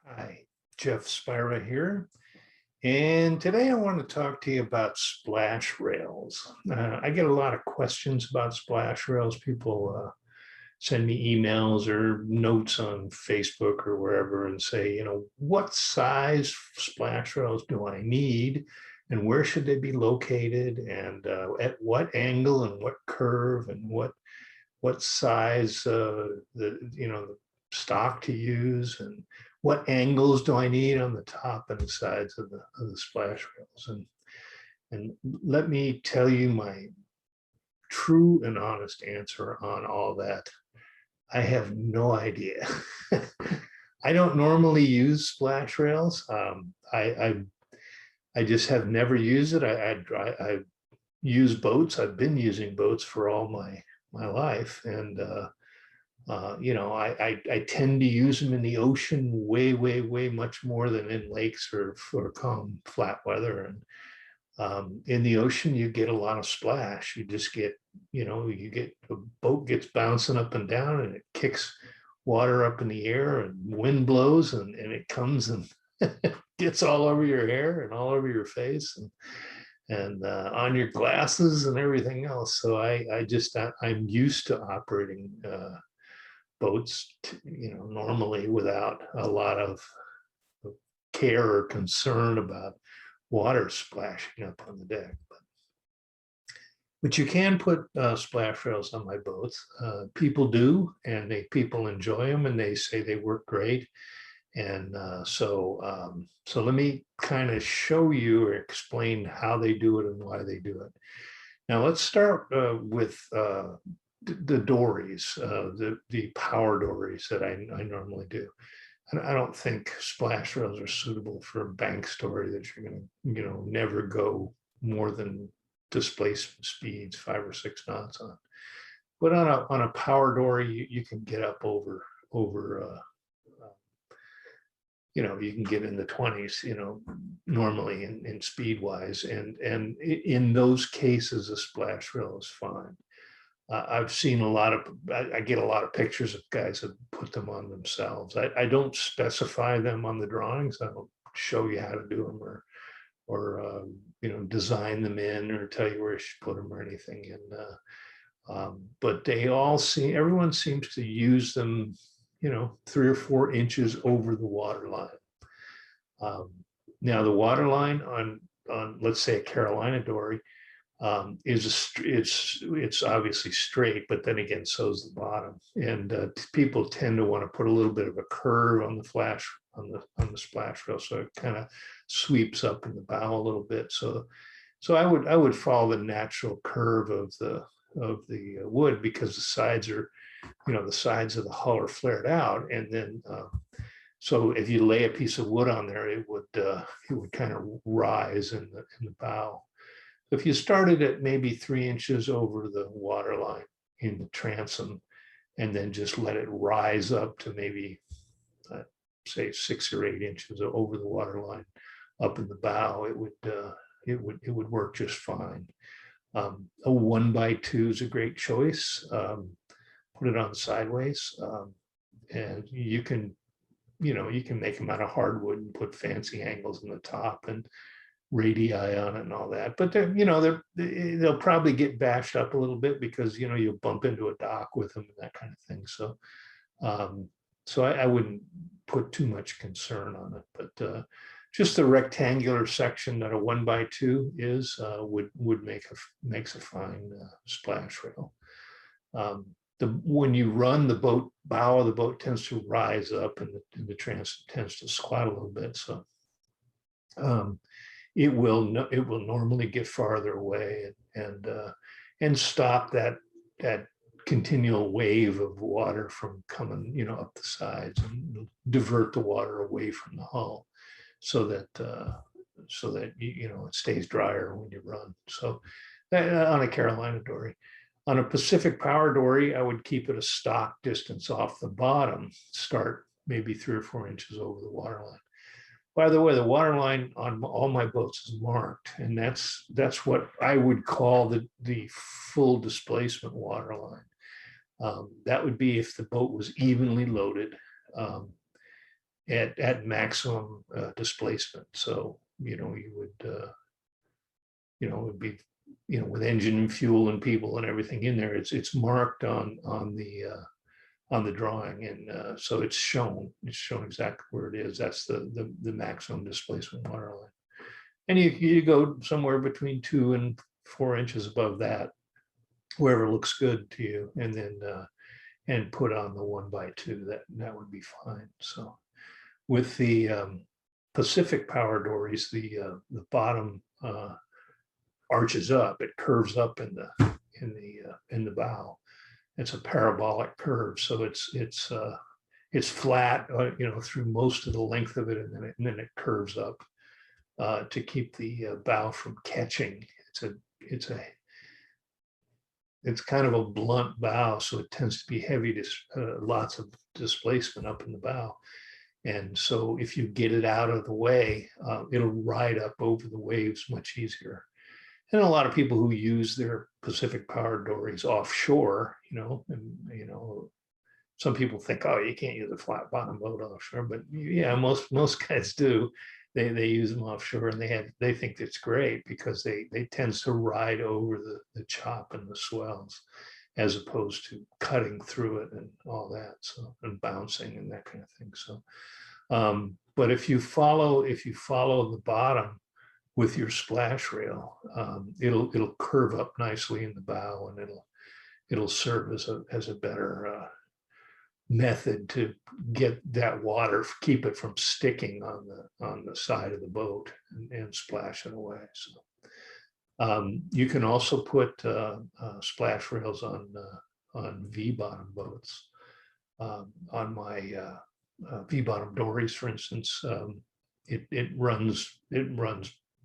Hi, Jeff Spira here. And today I want to talk to you about splash rails. I get a lot of questions about splash rails. People send me emails or notes on Facebook or wherever and say, what size splash rails do I need? And where should they be located? And at what angle and what curve and what size the stock to use, and what angles do I need on the top and the sides of the splash rails. And let me tell you my true and honest answer on all that. I have no idea. I don't normally use splash rails. I just have never used it. I use boats. I've been using boats for all my life, and I tend to use them in the ocean way much more than in lakes or for calm flat weather. And in the ocean, you get a lot of splash. You just get, you get a boat gets bouncing up and down, and it kicks water up in the air, and wind blows, and it comes and gets all over your hair and all over your face, and on your glasses and everything else. So I'm used to operating boats, normally without a lot of care or concern about water splashing up on the deck. But you can put splash rails on my boats. People do, and people enjoy them, and they say they work great. And so let me kind of show you or explain how they do it and why they do it. Now let's start with the dories, the power dories that I normally do. And I don't think splash rails are suitable for a bank story that you're going to, never go more than displacement speeds 5 or 6 knots on. But on a power dory, you can get up over you can get in the 20s, normally in speed wise. And in those cases, a splash rail is fine. I've seen I get a lot of pictures of guys that put them on themselves. I don't specify them on the drawings. I don't show you how to do them or design them in or tell you where you should put them or anything. But everyone seems to use them, 3 or 4 inches over the water line. Now the water line on let's say a Carolina dory it's obviously straight, but then again, so is the bottom. And people tend to want to put a little bit of a curve on the splash rail, so it kind of sweeps up in the bow a little bit. So I would follow the natural curve of the wood, because the sides are, the sides of the hull are flared out, and then so if you lay a piece of wood on there, it would kind of rise in the bow. If you started at maybe 3 inches over the water line in the transom, and then just let it rise up to maybe, say 6 or 8 inches over the water line up in the bow, it would work just fine. A 1x2 is a great choice. Put it on sideways, and you can make them out of hardwood and put fancy angles in the top and radii on it and all that. But they'll probably get bashed up a little bit, because you'll bump into a dock with them and that kind of thing. So I wouldn't put too much concern on it. But just the rectangular section that a 1x2 is makes a fine splash rail. When you run, the bow of the boat tends to rise up, and the transom tends to squat a little bit. So it will normally get farther away and stop that continual wave of water from coming up the sides, and divert the water away from the hull, so that it stays drier when you run. So on a Carolina dory. On a Pacific power dory, I would keep it a stock distance off the bottom, start maybe 3 or 4 inches over the water line. By the way, the water line on all my boats is marked, and that's what I would call the full displacement water line. That would be if the boat was evenly loaded, at maximum displacement. So, you would, it would be, with engine and fuel and people and everything in there, it's marked on the drawing, and so it's shown exactly where it is. That's the maximum displacement water line, and you go somewhere between 2 and 4 inches above that, wherever looks good to you, and then and put on the 1x2. That would be fine. So with the Pacific power dories, the bottom arches up. It curves up in the bow. It's a parabolic curve, so it's flat, through most of the length of it, and then it curves up to keep the bow from catching. It's kind of a blunt bow, so it tends to be heavy, lots of displacement up in the bow. And so if you get it out of the way, it'll ride up over the waves much easier. And a lot of people who use their Pacific power dories offshore, some people think, oh, you can't use a flat bottom boat offshore, but yeah, most guys do. They use them offshore, and they think it's great because they tends to ride over the chop and the swells, as opposed to cutting through it and all that, so, and bouncing and that kind of thing. So, but if you follow the bottom with your splash rail, it'll curve up nicely in the bow, and it'll serve as a better method to get that water, keep it from sticking on the side of the boat and splash it away. So you can also put splash rails on V-bottom boats. On my V-bottom dories, for instance, it runs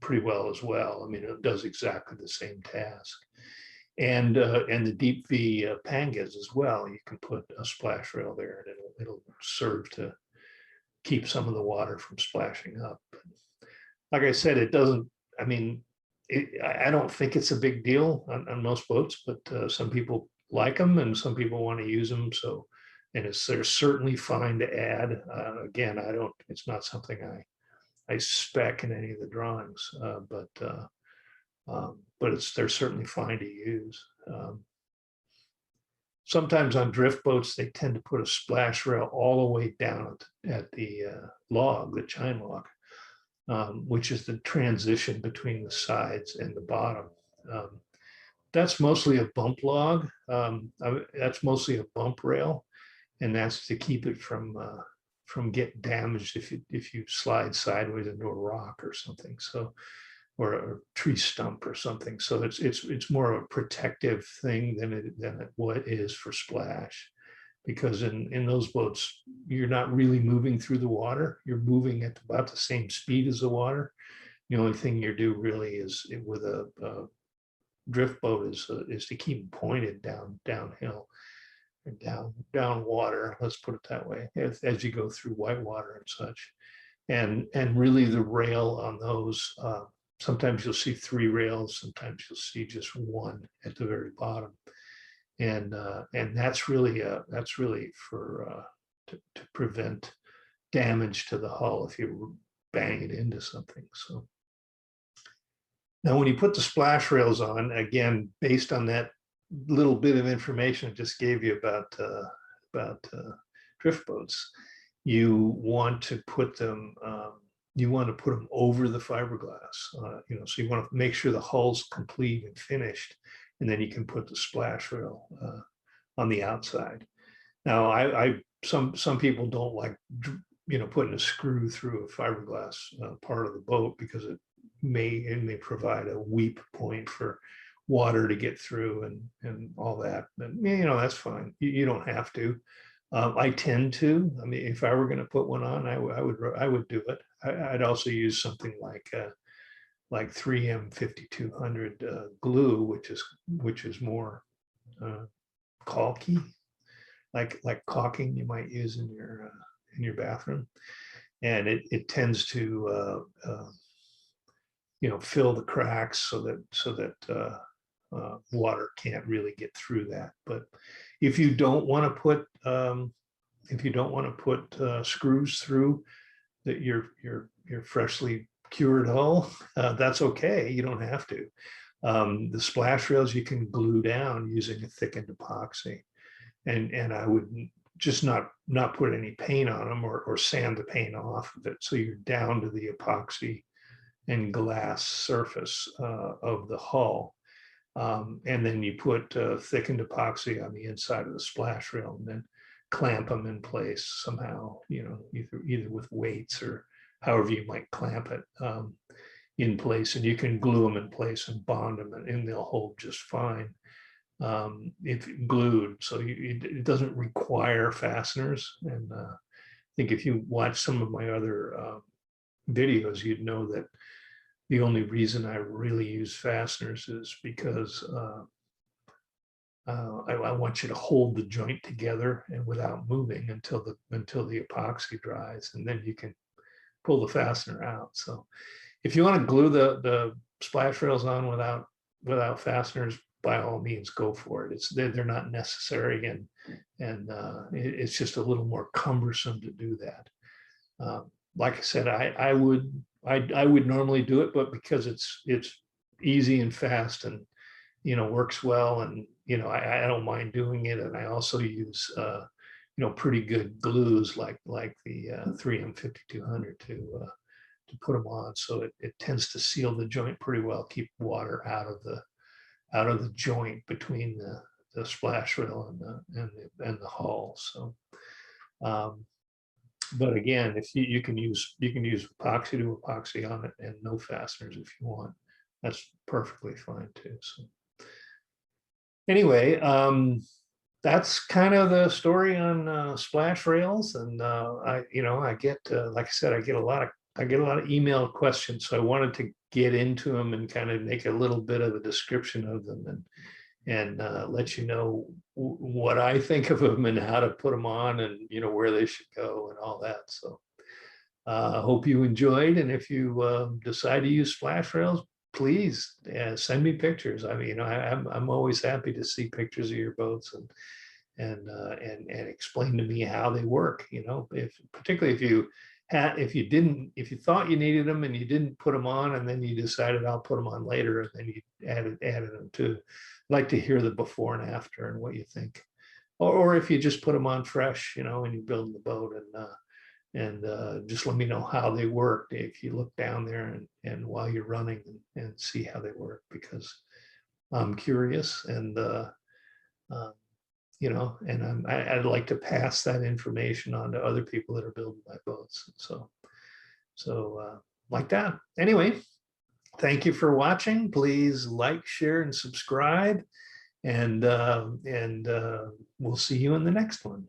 pretty well as well. I mean, it does exactly the same task. And the deep V pangas as well. You can put a splash rail there, and it'll serve to keep some of the water from splashing up. Like I said, it doesn't. I mean, I don't think it's a big deal on most boats, but some people like them, and some people want to use them. So, and they're certainly fine to add. Again, I don't. It's not something I spec in any of the drawings, but they're certainly fine to use. Sometimes on drift boats, they tend to put a splash rail all the way down at the log, the chine log, which is the transition between the sides and the bottom. That's mostly a bump log. That's mostly a bump rail, and that's to keep it from getting damaged if you slide sideways into a rock or something. So, or a tree stump or something. So it's more of a protective thing than what it is for splash, because in those boats, you're not really moving through the water. You're moving at about the same speed as the water. The only thing you do really is with a drift boat is to keep pointed downhill, down water. Let's put it that way, as you go through whitewater and such. And really the rail on those, sometimes you'll see 3 rails, sometimes you'll see just 1 at the very bottom, and that's really for to prevent damage to the hull if you bang it into something. So now, when you put the splash rails on, again, based on that little bit of information I just gave you about drift boats, you want to put them. You want to put them over the fiberglass, so you want to make sure the hull's complete and finished, and then you can put the splash rail on the outside. Now, some people don't like, putting a screw through a fiberglass part of the boat, because it may provide a weep point for water to get through and all that. But that's fine. You don't have to. I tend to. I mean, if I were going to put one on, I would do it. I'd also use something like 3M 5200 glue, which is more caulky, like caulking you might use in your bathroom, and it tends to fill the cracks so that water can't really get through that. But if you don't want to put if you don't want to put screws through that your freshly cured hull, that's okay. You don't have to. The splash rails you can glue down using a thickened epoxy, and I would just not put any paint on them, or sand the paint off of it, so you're down to the epoxy and glass surface of the hull. And then you put thickened epoxy on the inside of the splash rail, and then clamp them in place somehow, either with weights or however you might clamp it in place. And you can glue them in place and bond them, and they'll hold just fine if glued. So it doesn't require fasteners. And I think if you watch some of my other videos, you'd know that the only reason I really use fasteners is because I want you to hold the joint together and without moving until the epoxy dries, and then you can pull the fastener out. So if you want to glue the splash rails on without fasteners, by all means, go for it. They're not necessary, and it's just a little more cumbersome to do that. Like I said, I would normally do it, but because it's easy and fast and works well, and I don't mind doing it. And I also use pretty good glues like the 3M 5200 to put them on, so it tends to seal the joint pretty well, keep water out of the joint between the splash rail and the hull. So but again, if you can use epoxy to epoxy on it and no fasteners if you want. That's perfectly fine too. So anyway, that's kind of the story on splash rails. And I get like I said, I get a lot of email questions, so I wanted to get into them and kind of make a little bit of a description of them, and let you know what I think of them and how to put them on, and where they should go and all that. So I hope you enjoyed, and if you decide to use splash rails, please send me pictures. I mean, I'm always happy to see pictures of your boats and explain to me how they work. Particularly if you thought you needed them and you didn't put them on, and then you decided I'll put them on later, and then you added them too. I'd like to hear the before and after and what you think, or if you just put them on fresh, when you're building the boat, and just let me know how they work. If you look down there and while you're running and see how they work, because I'm curious, and and I'd like to pass that information on to other people that are building my boats. So like that. Anyway, thank you for watching. Please like, share, and subscribe, and we'll see you in the next one.